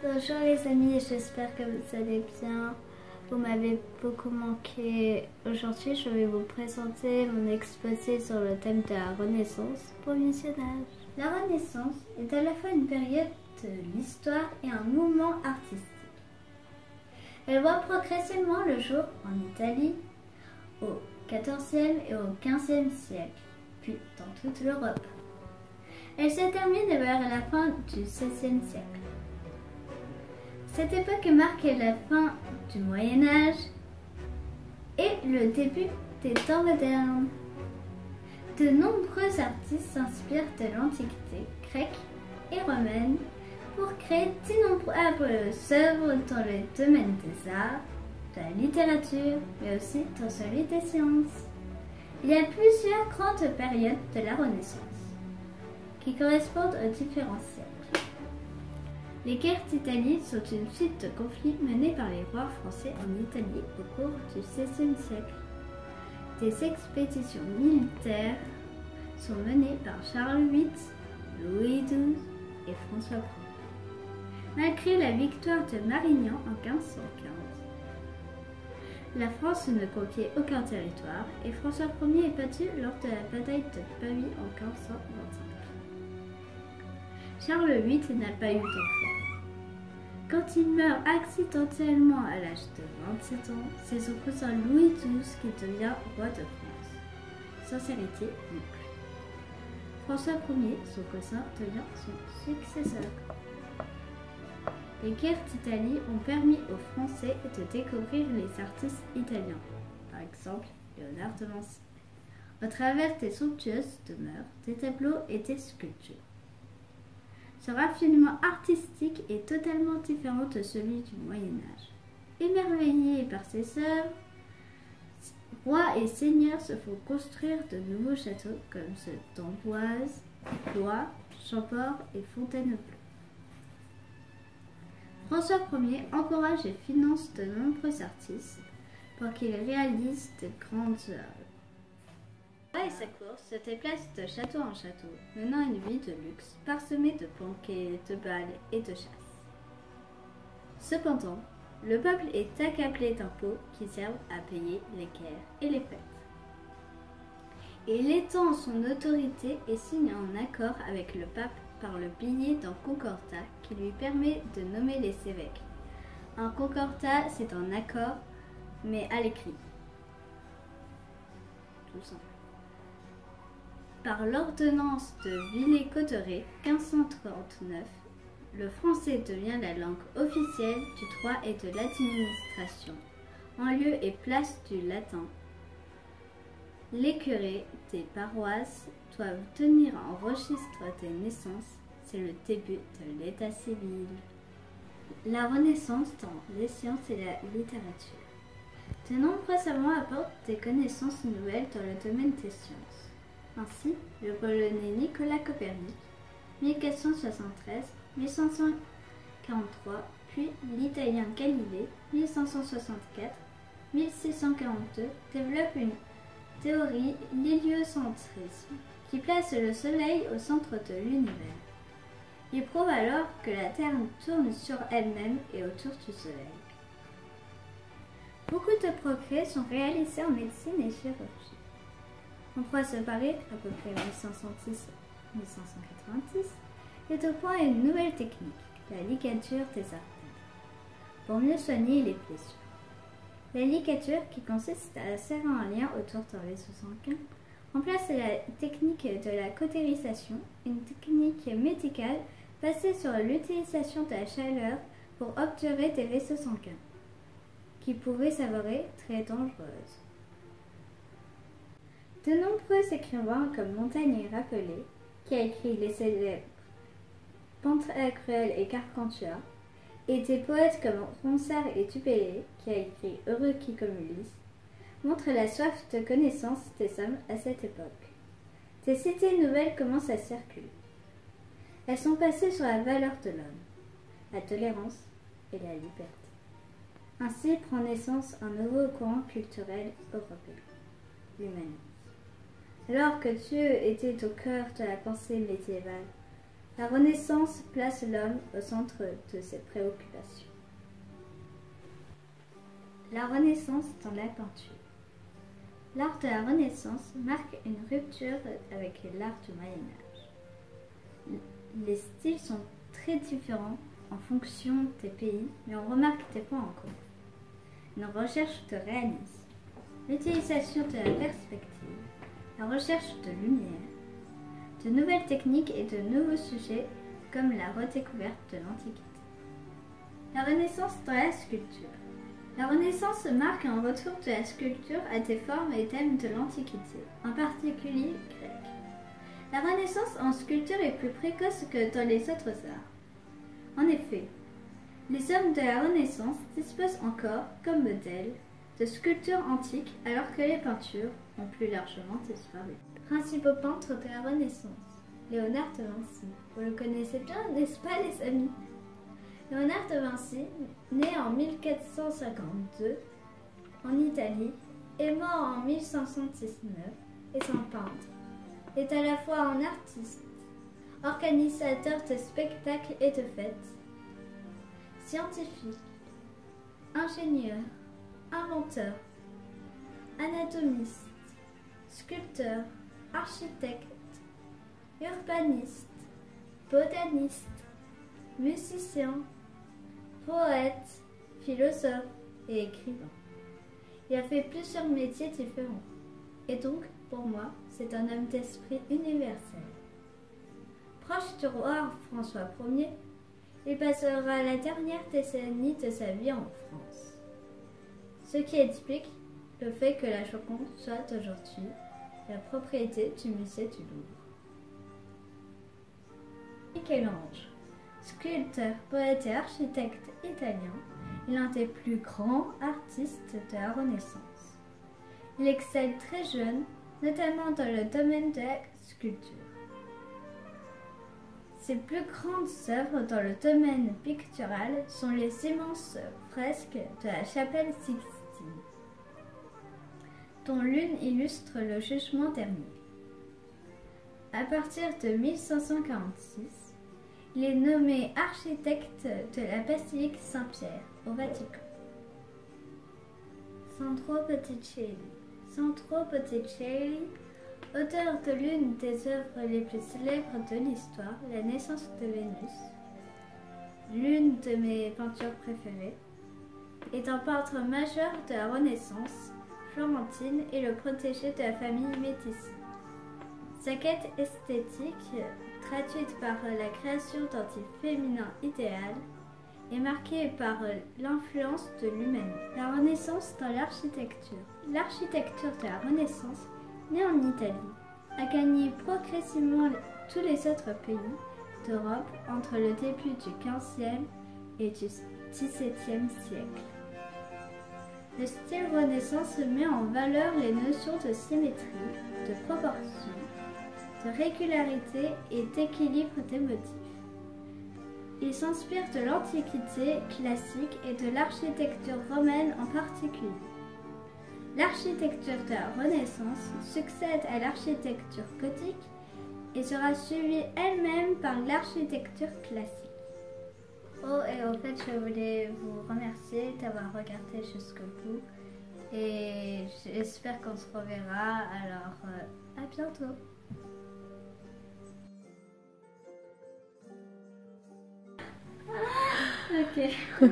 Bonjour les amis, j'espère que vous allez bien. Vous m'avez beaucoup manqué. Aujourd'hui, je vais vous présenter mon exposé sur le thème de la Renaissance pour visionnage. La Renaissance est à la fois une période de l'histoire et un mouvement artistique. Elle voit progressivement le jour en Italie au XIVe et au XVe siècle, puis dans toute l'Europe. Elle se termine vers la fin du XVIe siècle. Cette époque marque la fin du Moyen-Âge et le début des temps modernes. De nombreux artistes s'inspirent de l'Antiquité grecque et romaine pour créer d'innombrables œuvres dans le domaine des arts, de la littérature, mais aussi dans celui des sciences. Il y a plusieurs grandes périodes de la Renaissance qui correspondent aux différents siècles. Les guerres d'Italie sont une suite de conflits menés par les rois français en Italie au cours du XVIe siècle. Des expéditions militaires sont menées par Charles VIII, Louis XII et François Ier. Malgré la victoire de Marignan en 1515, la France ne conquiert aucun territoire et François Ier est battu lors de la bataille de Pavie en 1525. Charles VIII n'a pas eu d'enfant. Quand il meurt accidentellement à l'âge de 27 ans, c'est son cousin Louis XII qui devient roi de France, sans héritier non plus. François Ier, son cousin, devient son successeur. Les guerres d'Italie ont permis aux Français de découvrir les artistes italiens, par exemple Léonard de Vinci, au travers des somptueuses demeures, des tableaux et des sculptures. Ce raffinement artistique est totalement différent de celui du Moyen-Âge. Émerveillés par ces œuvres, rois et seigneurs se font construire de nouveaux châteaux comme ceux d'Amboise, Blois, Champort et Fontainebleau. François Ier encourage et finance de nombreux artistes pour qu'ils réalisent de grandes œuvres. Et sa cour se déplace de château en château, menant une vie de luxe parsemée de banquets, de bals et de chasses. Cependant, le peuple est accablé d'impôts qui servent à payer les guerres et les fêtes. Il étend son autorité et signe un accord avec le pape par le billet d'un concordat qui lui permet de nommer les évêques. Un concordat, c'est un accord, mais à l'écrit. Tout simple. Par l'ordonnance de Villers-Cotterêts 1539, le français devient la langue officielle du droit et de l'administration, en lieu et place du latin. Les curés des paroisses doivent tenir un registre des naissances, c'est le début de l'état civil. La Renaissance dans les sciences et la littérature. De nombreux savants apportent des connaissances nouvelles dans le domaine des sciences. Ainsi, le Polonais Nicolas Copernic, 1473-1543, puis l'Italien Galilée, 1564-1642, développent une théorie l'héliocentrisme qui place le Soleil au centre de l'univers. Il prouve alors que la Terre tourne sur elle-même et autour du Soleil. Beaucoup de progrès sont réalisés en médecine et chirurgie. Ambroise Paré, à peu près 1506-1590, est au point une nouvelle technique, la ligature des artères, pour mieux soigner les blessures. La ligature, qui consiste à serrer un lien autour d'un vaisseau sanguin, remplace la technique de la cautérisation, une technique médicale basée sur l'utilisation de la chaleur pour obturer des vaisseaux sanguins, qui pouvaient s'avérer très dangereuses. De nombreux écrivains comme Montaigne et Rabelais, qui a écrit les célèbres Pantagruel et Carpentier, et des poètes comme Ronsard et Dubélé, qui a écrit Heureux qui comme Ulysse, montrent la soif de connaissance des hommes à cette époque. Des idées nouvelles commencent à circuler. Elles sont basées sur la valeur de l'homme, la tolérance et la liberté. Ainsi prend naissance un nouveau courant culturel européen, l'humanisme. Alors que Dieu était au cœur de la pensée médiévale, La Renaissance place l'homme au centre de ses préoccupations. La Renaissance dans la peinture. L'art de la Renaissance marque une rupture avec l'art du Moyen Âge. Les styles sont très différents en fonction des pays, mais on remarque des points en commun. Une recherche de réalisme, l'utilisation de la perspective, la recherche de lumière, de nouvelles techniques et de nouveaux sujets comme la redécouverte de l'Antiquité. La Renaissance dans la sculpture. La Renaissance marque un retour de la sculpture à des formes et thèmes de l'Antiquité, en particulier grecque. La Renaissance en sculpture est plus précoce que dans les autres arts. En effet, les hommes de la Renaissance disposent encore, comme modèle, de sculptures antiques alors que les peintures ont plus largement disparu. Principaux peintres de la Renaissance. Léonard de Vinci. Vous le connaissez bien, n'est-ce pas les amis? Léonard de Vinci, né en 1452 en Italie et mort en 1519, est un peintre. Est à la fois un artiste, organisateur de spectacles et de fêtes, scientifique, ingénieur, inventeur, anatomiste, sculpteur, architecte, urbaniste, botaniste, musicien, poète, philosophe et écrivain. Il a fait plusieurs métiers différents et donc, pour moi, c'est un homme d'esprit universel. Proche du roi François Ier, il passera la dernière décennie de sa vie en France. Ce qui explique le fait que la Joconde soit aujourd'hui la propriété du musée du Louvre. Michel-Ange, sculpteur, poète et architecte italien, est l'un des plus grands artistes de la Renaissance. Il excelle très jeune, notamment dans le domaine de la sculpture. Ses plus grandes œuvres dans le domaine pictural sont les immenses fresques de la chapelle Sixtine, dont l'une illustre le jugement dernier. À partir de 1546, il est nommé architecte de la basilique Saint-Pierre au Vatican. Sandro Botticelli. Sandro Botticelli, auteur de l'une des œuvres les plus célèbres de l'histoire, La naissance de Vénus, l'une de mes peintures préférées, est un peintre majeur de la Renaissance florentine et le protégé de la famille Médicis. Sa quête esthétique, traduite par la création d'un type féminin idéal, est marquée par l'influence de l'humanisme. La Renaissance dans l'architecture. L'architecture de la Renaissance, née en Italie, a gagné progressivement tous les autres pays d'Europe entre le début du XVe et du XVIIe siècle. Le style Renaissance met en valeur les notions de symétrie, de proportion, de régularité et d'équilibre des motifs. Il s'inspire de l'Antiquité classique et de l'architecture romaine en particulier. L'architecture de la Renaissance succède à l'architecture gothique et sera suivie elle-même par l'architecture classique. Oh, et en fait, je voulais vous remercier d'avoir regardé jusqu'au bout et j'espère qu'on se reverra, alors à bientôt. Ok.